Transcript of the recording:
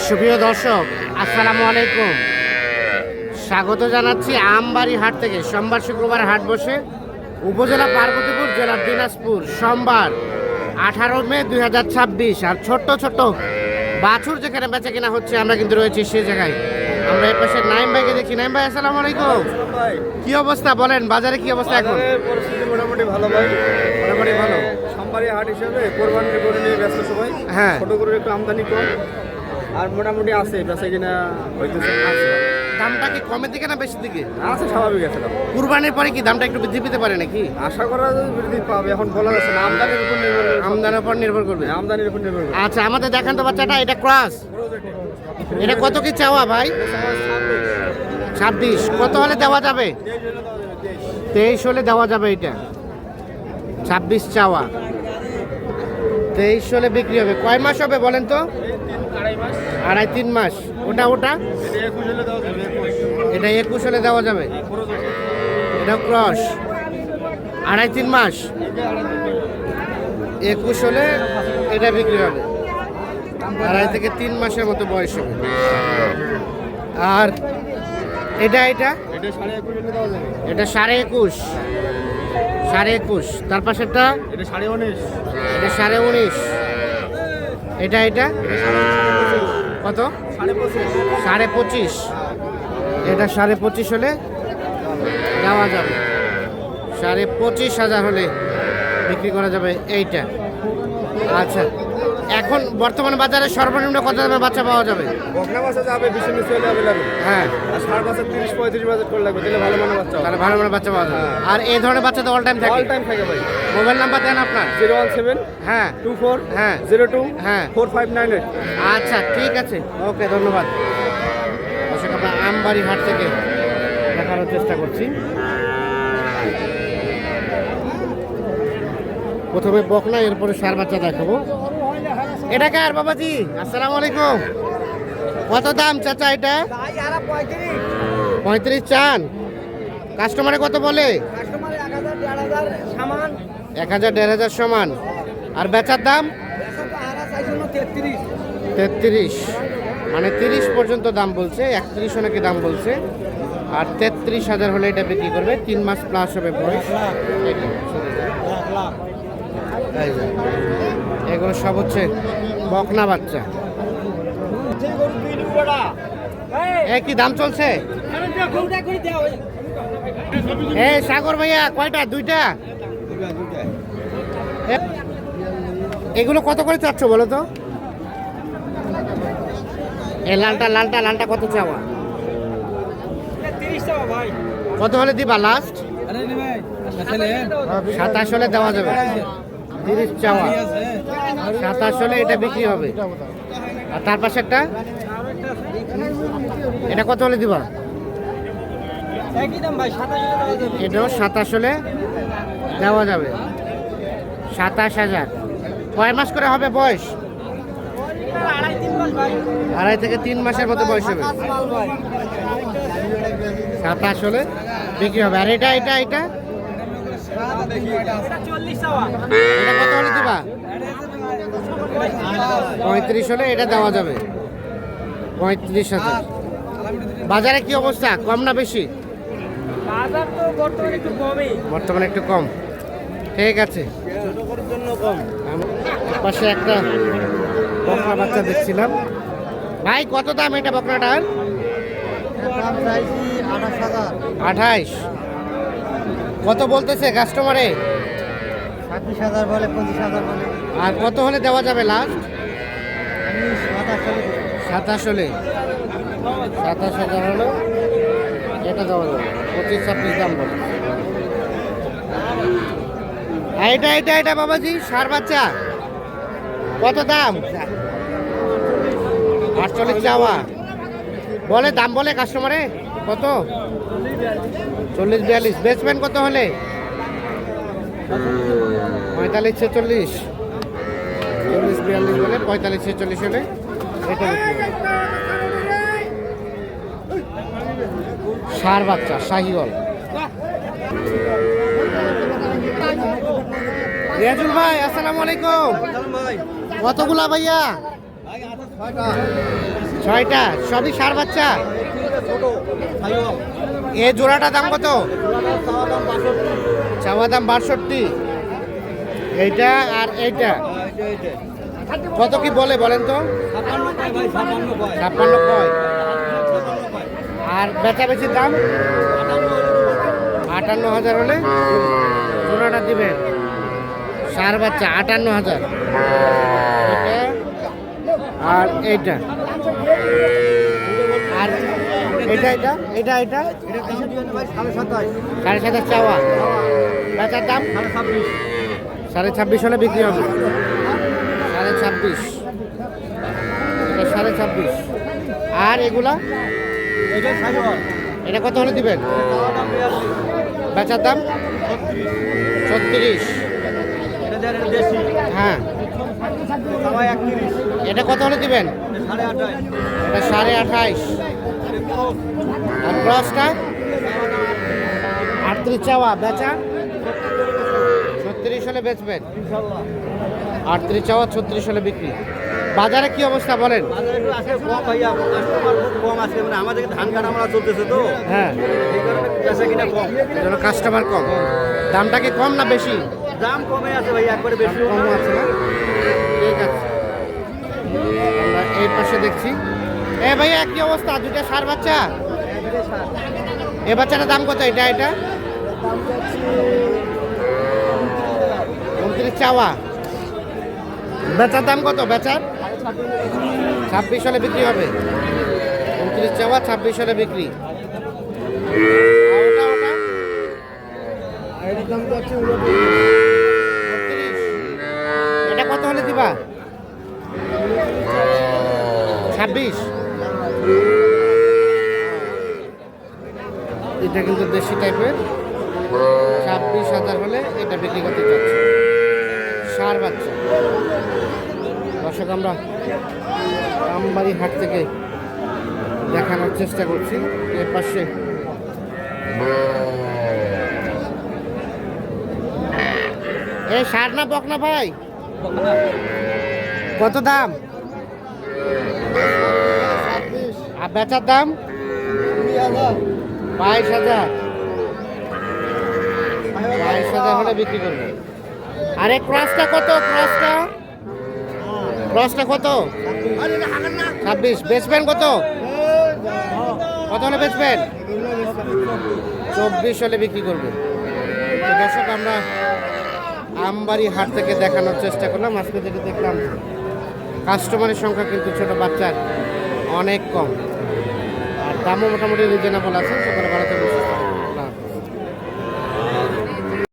সুপ্রিয় দর্শক, আসসালামু আলাইকুম। স্বাগত জানাচ্ছি আমবাড়ি হাট থেকে। সোমবার শুক্রবার হাট বসে উপজেলা পার্বতীপুর, জেলা দিনাজপুর। সোমবার 18 মে 2026। আর ছোট্ট ছোট্ট বাছুর যেখানে বেচা কিনা হচ্ছে, আমরা কিন্তু রয়েছি সেই জায়গায়। আমরা এই পাশে নাইম ভাইকে দেখি। নাইম ভাই, আসসালামু আলাইকুম। কি অবস্থা বলেন, বাজারে কি অবস্থা এখন? পরিস্থিতি মোটামুটি ভালো ভাই, মোটামুটি ভালো। সোমবারে হাট হিসেবে কোরবানির গরু নিয়ে ব্যস্ত সবাই। হ্যাঁ, ছোট গরুর একটু আমদানি কম, আর মোটামুটি আছে বেচা কিনা হইতেছে। দামটা কি কমের দিকে না বেশির দিকে? আছে, স্বাভাবিক আছে দাম। কুরবানির পরে কি দামটা একটু বৃদ্ধি পেতে পারে নাকি? আশা করা যায় বৃদ্ধি পাবে, এখন বলা যাচ্ছে না। আমদানির উপর নির্ভর করবে। আমদানির উপর নির্ভর করবে। আমদানির উপর নির্ভর করবে। আচ্ছা, আমাদের দেখান তো বাচ্চাটা। এটা ক্রস, এটা কত কি চাওয়া ভাই? 26। কত হলে দেওয়া যাবে? 23 হলে দেওয়া যাবে। এটা 26 চাওয়া, 23 হলে বিক্রি হবে। কয় মাস হবে বলেন তো? 2.5-3 মাস। ওটা এটা 21 হলে দেওয়া যাবে। এটা ক্রস, 2.5-3 মাস। 21 হলে এটা বিক্রি হবে। 2.5 থেকে 3 মাসের মতো বয়স হবে। আর এটা এটা এটা 21.5 দেওয়া যাবে। এটা 21.5, 21.5। তার পাশেরটা এটা 19.5। এটা 19.5। এটা এটা কত? 25.5। এটা 25.5 হলে দেওয়া যাবে। 25,000 হলে বিক্রি করা যাবে এইটা। আচ্ছা, এখন বর্তমান বাজারে সর্বনিম্ন কত দামে বাচ্চা পাওয়া যাবে? বকনা বাচ্চা যাবে 20 নিচে হলে অ্যাভেলেবল। হ্যাঁ, আর ষাঁড় বাচ্চা 30-35 বাজার করে লাগবে, তাহলে ভালো মানের বাচ্চা হবে। তাহলে ভালো ভালো বাচ্চা পাওয়া যাবে। আর এই ধরনের বাচ্চা তো অল টাইম থাকে? অল টাইম থাকে ভাই। মোবাইল নাম্বার দেন আপনার। 017 হ্যাঁ 24 হ্যাঁ 02 হ্যাঁ 4598। আচ্ছা, ঠিক আছে, ওকে, ধন্যবাদ। দর্শক, আমরা আমবাড়ি হাট থেকে দেখানোর চেষ্টা করছি। প্রথমে বকনা, এরপরে সার বাচ্চা দেখাবো। এটা কার বাবাজি? আসসালামু আলাইকুম। কত দাম চাচা এটা? 35 চান? কাস্টমারে কত বলে? 1,000-1,500 সমান। আর বেচার দাম 33, মানে 30 পর্যন্ত দাম বলছে। 31 নাকি দাম বলছে। আর 33,000 হলে এটা বিক্রি করবে। 3 মাস প্লাস হবে বয়স। এই যে, এগুলো সব হচ্ছে বকনা বাচ্চা। কি দাম চলছে? এই সাগর ভাইয়া, কয়টা? 2টা? এগুলো কত করে চাচ্ছ বলো তো? এই লালটা কত চাওয়া? 30 টাকা ভাই। কত হলে দিবা লাস্ট? 27 হলে দেওয়া যাবে। 30 চাওয়া, 27 হলে এটা বিক্রি হবে। আর তার পাশে একটা, এটা কত হলে দিবা? একই দাম ভাই, 27 এটাও 27 হলে দেওয়া যাবে। 27,000। কয় মাস করে হবে বয়স? 2.5 থেকে 3 মাসের মতো বয়স হবে। 27 হলে বিক্রি হবে। আর এটা এটা এটা এটা কত হলে দিবা? 35 হলে এটা দেওয়া যাবে। 35,000। বাজারে কি অবস্থা, কম না বেশি? বাজার তো বর্তমানে একটু কমই। বর্তমানে একটু কম, ঠিক আছে। পাশে একটা বকনা বাচ্চা দেখছিলাম। ভাই, কত দাম এটা বকনাটার? 28। কত বলতেছে কাস্টমারে? 26,000 বলে, 25,000 বলে। আর কত হলে দেওয়া যাবে লাস্ট? 27 হলে। 27,000 হলো এটা দেওয়া যাবে। 25-26 দাম বলে। এটা এটা এটা বাবাজি, সার বাচ্চা কত দাম? 48 চাওয়া বলে। দাম বলে কাস্টমারে কত? 40-42। বেচবেন কত হলে? 45-46। 40-42 বলে। 45-46 হলে এটা বিক্রি হবে। সার বাচ্চা, শাহিওয়াল। রিয়াজুল ভাই, আসসালামু আলাইকুম। কতগুলা ভাইয়া? ছয়টা সবই সার বাচ্চা। ছোট সাইওয়াল এ জোড়াটা দাম কত? চাওয়া দাম 62। এইটা আর এইটা কত কি বলে বলেন তো? 56 কয়। আর বেচা বেচির দাম 58,000 হলে জোড়াটা দিবেন। সার বাচ্চা 58,000। এটা আর এইটা আর এটা এটা এটা এটা 27,500 চাওয়া। বেচার দাম 26,500 হলে বিক্রি হবে। 26,500, এটা 26,500। আর এগুলা এটা কত হলে দিবেন? বেচার দাম 36। হ্যাঁ, এটা কত হলে দিবেন? এটা 28,500। আর ক্রসটা 38 চাওয়া, বেচা 36 হলে বেচবেন। 38 চাওয়া, 36 হলে বিক্রি। বাজারে কি অবস্থা বলেন? আমাদের ধান কাটা আমরা চলতেছে তো, হ্যাঁ, এই কারণে বেচা কিনা কম। যেন কাস্টমার কম। দামটা কি কম না বেশি? দাম কমে আছে ভাই, একবারে বেশি কম আছে না? ঠিক আছে, আমরা এই পাশে দেখছি। এ ভাইয়া কি অবস্থা? দুইটা সার বাচ্চা। এ বাচ্চাটার দাম কত? এটা এটা 29 চাওয়া। বেচার দাম কত? বেচার 26 হলে বিক্রি হবে। 29 চাওয়া, 26 হলে বিক্রি। আর ওটা ওটা 32। এটা কত হলে দিবা? 26। এটা কিন্তু দেশি টাইপের। 26,000 হলে এটা বিক্রি করতে চাচ্ছি। সার বাচ্চা। দর্শক, আমরা আমবাড়ি হাট থেকে দেখানোর চেষ্টা করছি। এর পাশে এই সার না বকনা ভাই? কত দাম? আর বেচার দাম 22,000। 22,000 হলে বিক্রি করবে। আরে ক্রসটা কত? ক্রসটা কত? 26। বেচবেন কত? কত হলে বেচবেন? 24 হলে বিক্রি করবে। তো দর্শক, আমরা আমবাড়ি হাট থেকে দেখানোর চেষ্টা করলাম। আজকে যেটা দেখলাম, কাস্টমারের সংখ্যা কিন্তু ছোট বাচ্চার অনেক কম, আর দামও মোটামুটি রিজনেবল আছে। সেখানে ভালো থাকবে।